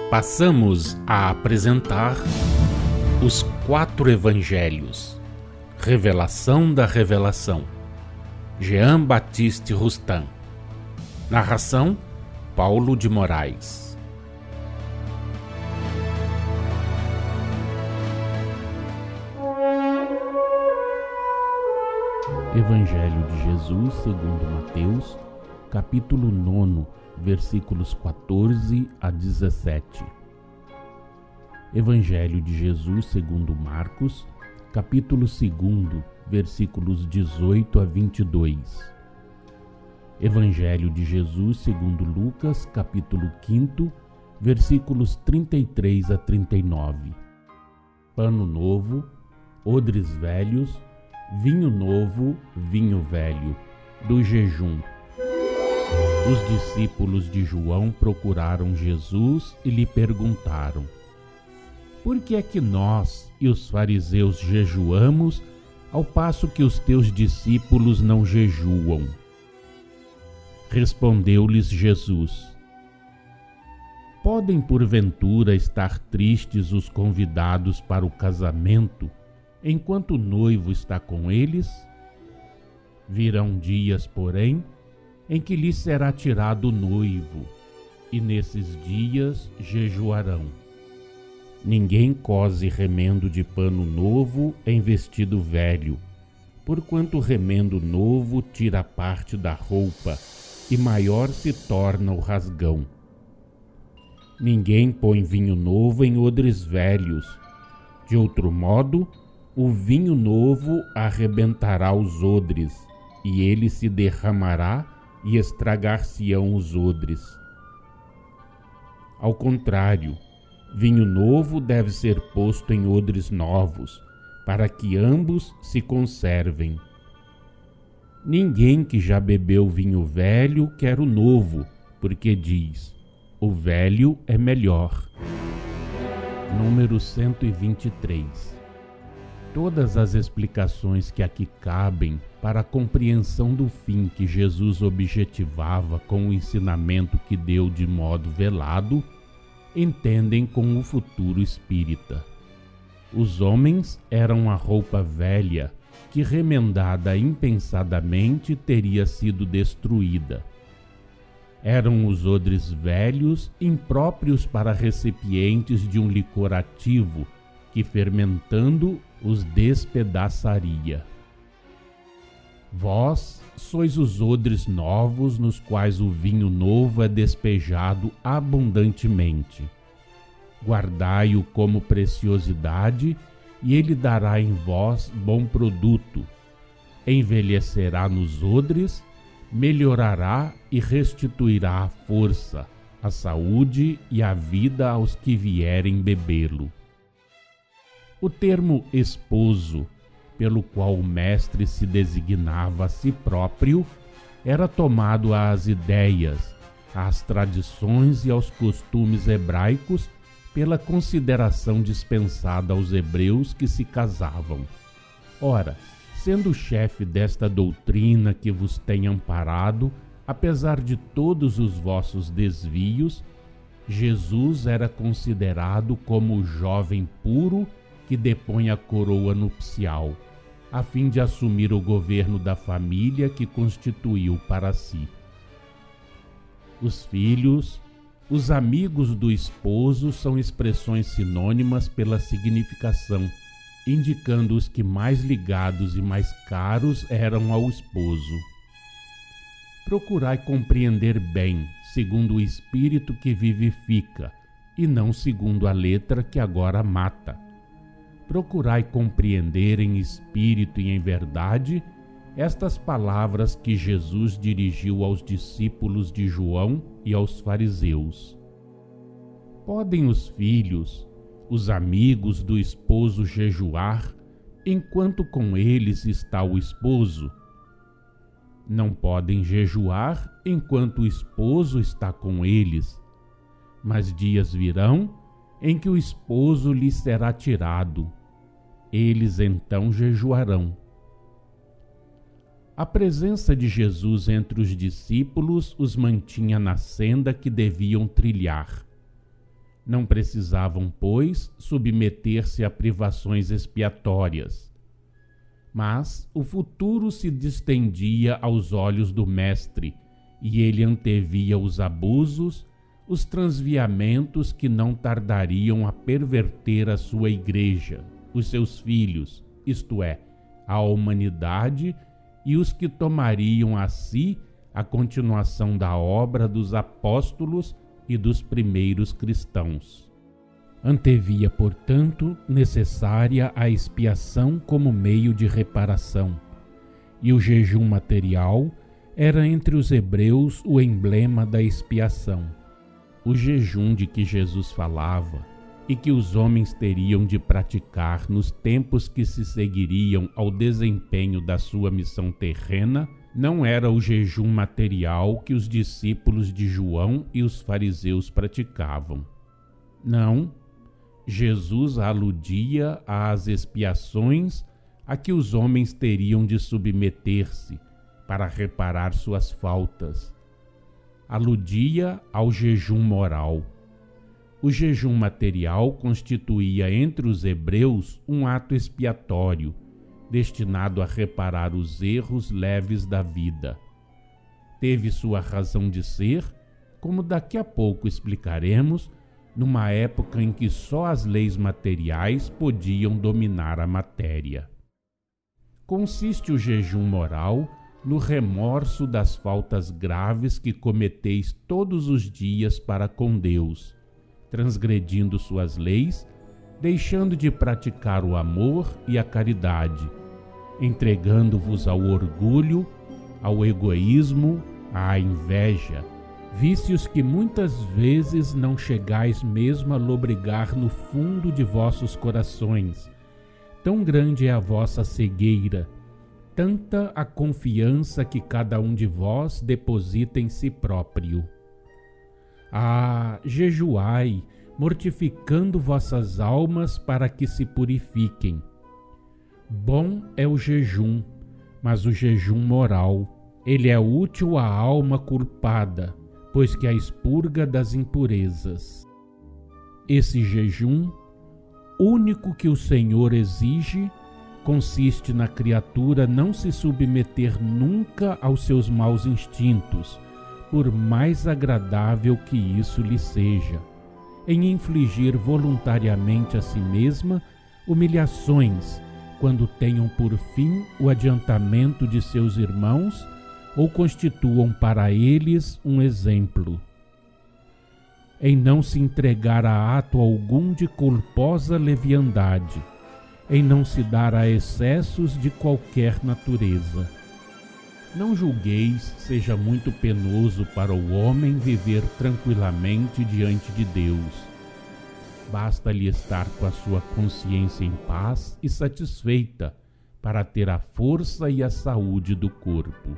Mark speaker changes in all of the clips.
Speaker 1: Passamos a apresentar os 4 Evangelhos, Revelação da Revelação, Jean Baptiste Rustin. Narração, Paulo de Moraes. Evangelho de Jesus segundo Mateus, capítulo 9, versículos 14 a 17. Evangelho de Jesus segundo Marcos, capítulo 2, versículos 18 a 22. Evangelho de Jesus segundo Lucas, capítulo 5, versículos 33 a 39. Pano novo, odres velhos, vinho novo, vinho velho, do jejum. Os discípulos de João procuraram Jesus e lhe perguntaram: por que é que nós e os fariseus jejuamos, ao passo que os teus discípulos não jejuam? Respondeu-lhes Jesus: podem porventura estar tristes os convidados para o casamento, enquanto o noivo está com eles? Virão dias, porém, em que lhes será tirado o noivo, e nesses dias jejuarão. Ninguém cose remendo de pano novo em vestido velho, porquanto o remendo novo tira parte da roupa, e maior se torna o rasgão. Ninguém põe vinho novo em odres velhos, de outro modo, o vinho novo arrebentará os odres, e ele se derramará e estragar-se-ão os odres. Ao contrário, vinho novo deve ser posto em odres novos, para que ambos se conservem. Ninguém que já bebeu vinho velho quer o novo, porque diz: o velho é melhor. Número 123. Todas as explicações que aqui cabem para a compreensão do fim que Jesus objetivava com o ensinamento que deu de modo velado, entendem com o futuro espírita. Os homens eram a roupa velha, que remendada impensadamente teria sido destruída. Eram os odres velhos, impróprios para recipientes de um licor ativo, que fermentando os despedaçaria. Vós sois os odres novos nos quais o vinho novo é despejado abundantemente. Guardai-o como preciosidade, e ele dará em vós bom produto. Envelhecerá nos odres, melhorará e restituirá a força, a saúde e a vida aos que vierem bebê-lo. O termo esposo, pelo qual o mestre se designava a si próprio, era tomado às ideias, às tradições e aos costumes hebraicos pela consideração dispensada aos hebreus que se casavam. Ora, sendo o chefe desta doutrina que vos tem amparado, apesar de todos os vossos desvios, Jesus era considerado como o jovem puro que depõe a coroa nupcial, a fim de assumir o governo da família que constituiu para si. Os filhos, os amigos do esposo são expressões sinônimas pela significação, indicando os que mais ligados e mais caros eram ao esposo. Procurai compreender bem, segundo o espírito que vivifica, e não segundo a letra que agora mata. Procurai compreender em espírito e em verdade estas palavras que Jesus dirigiu aos discípulos de João e aos fariseus. Podem os filhos, os amigos do esposo jejuar, enquanto com eles está o esposo? Não podem jejuar enquanto o esposo está com eles, mas dias virão em que o esposo lhes será tirado. Eles então jejuarão. A presença de Jesus entre os discípulos os mantinha na senda que deviam trilhar. Não precisavam, pois, submeter-se a privações expiatórias. Mas o futuro se distendia aos olhos do Mestre, e ele antevia os abusos, os transviamentos que não tardariam a perverter a sua igreja, os seus filhos, isto é, a humanidade, e os que tomariam a si a continuação da obra dos apóstolos e dos primeiros cristãos. Antevia, portanto, necessária a expiação como meio de reparação, e o jejum material era entre os hebreus o emblema da expiação. O jejum de que Jesus falava e que os homens teriam de praticar nos tempos que se seguiriam ao desempenho da sua missão terrena não era o jejum material que os discípulos de João e os fariseus praticavam. Não, Jesus aludia às expiações a que os homens teriam de submeter-se para reparar suas faltas. Aludia ao jejum moral. O jejum material constituía entre os hebreus um ato expiatório, destinado a reparar os erros leves da vida. Teve sua razão de ser, como daqui a pouco explicaremos, numa época em que só as leis materiais podiam dominar a matéria. Consiste o jejum moral no remorso das faltas graves que cometeis todos os dias para com Deus, transgredindo suas leis, deixando de praticar o amor e a caridade, entregando-vos ao orgulho, ao egoísmo, à inveja, vícios que muitas vezes não chegais mesmo a lobrigar no fundo de vossos corações. Tão grande é a vossa cegueira, tanta a confiança que cada um de vós deposita em si próprio. Jejuai, mortificando vossas almas para que se purifiquem. Bom é o jejum, mas o jejum moral. Ele é útil à alma culpada, pois que a expurga das impurezas. Esse jejum, único que o Senhor exige, consiste na criatura não se submeter nunca aos seus maus instintos, por mais agradável que isso lhe seja, em infligir voluntariamente a si mesma humilhações, quando tenham por fim o adiantamento de seus irmãos ou constituam para eles um exemplo. Em não se entregar a ato algum de culposa leviandade, em não se dar a excessos de qualquer natureza. Não julgueis seja muito penoso para o homem viver tranquilamente diante de Deus. Basta-lhe estar com a sua consciência em paz e satisfeita para ter a força e a saúde do corpo.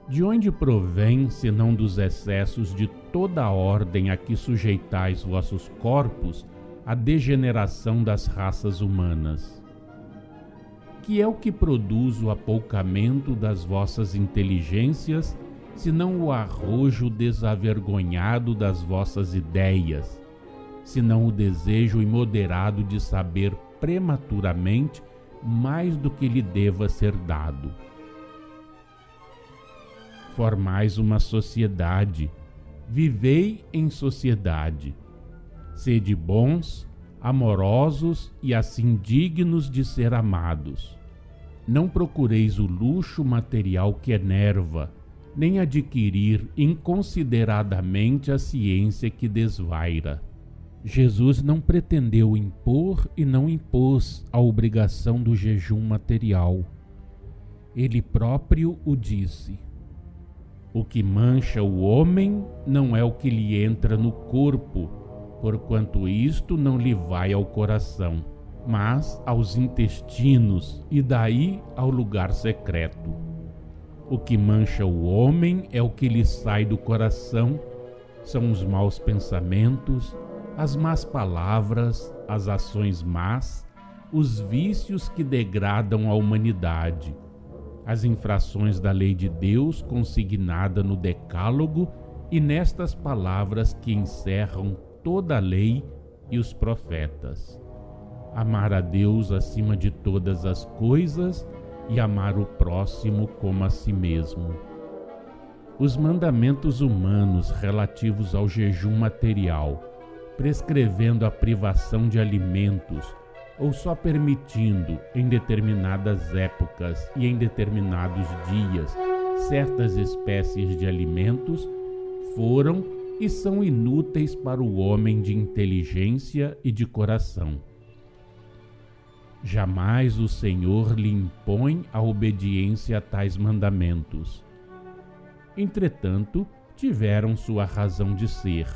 Speaker 1: De onde provém, senão dos excessos de toda a ordem a que sujeitais vossos corpos, a degeneração das raças humanas? Que é o que produz o apoucamento das vossas inteligências, senão o arrojo desavergonhado das vossas ideias, senão o desejo imoderado de saber prematuramente mais do que lhe deva ser dado? Formais uma sociedade, vivei em sociedade. Sede bons, amorosos e assim dignos de ser amados. Não procureis o luxo material que enerva, nem adquirir inconsideradamente a ciência que desvaira. Jesus não pretendeu impor e não impôs a obrigação do jejum material. Ele próprio o disse. O que mancha o homem não é o que lhe entra no corpo, porquanto isto não lhe vai ao coração, mas aos intestinos e daí ao lugar secreto. O que mancha o homem é o que lhe sai do coração, são os maus pensamentos, as más palavras, as ações más, os vícios que degradam a humanidade, as infrações da lei de Deus consignada no Decálogo e nestas palavras que encerram toda a lei e os profetas. Amar a Deus acima de todas as coisas e amar o próximo como a si mesmo. Os mandamentos humanos relativos ao jejum material, prescrevendo a privação de alimentos ou só permitindo, em determinadas épocas e em determinados dias, certas espécies de alimentos, foram e são inúteis para o homem de inteligência e de coração. Jamais o Senhor lhe impõe a obediência a tais mandamentos. Entretanto, tiveram sua razão de ser.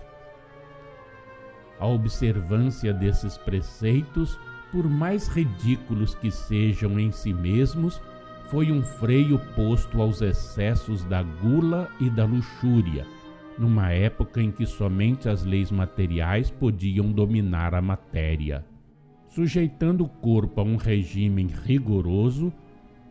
Speaker 1: A observância desses preceitos, por mais ridículos que sejam em si mesmos, foi um freio posto aos excessos da gula e da luxúria, numa época em que somente as leis materiais podiam dominar a matéria. Sujeitando o corpo a um regime rigoroso,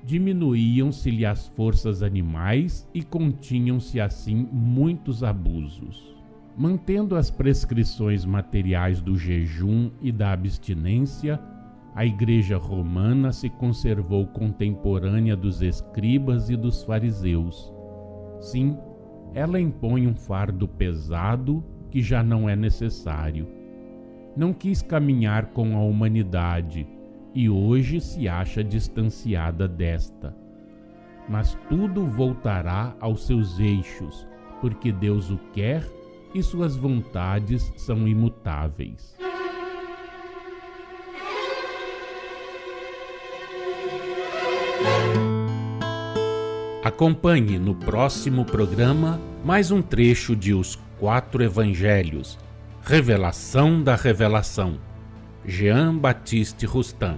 Speaker 1: diminuíam-se-lhe as forças animais e continham-se assim muitos abusos. Mantendo as prescrições materiais do jejum e da abstinência, a Igreja Romana se conservou contemporânea dos escribas e dos fariseus. Sim, ela impõe um fardo pesado que já não é necessário. Não quis caminhar com a humanidade e hoje se acha distanciada desta. Mas tudo voltará aos seus eixos, porque Deus o quer e suas vontades são imutáveis. Acompanhe no próximo programa mais um trecho de Os 4 Evangelhos, Revelação da Revelação, Jean Baptiste Rustin.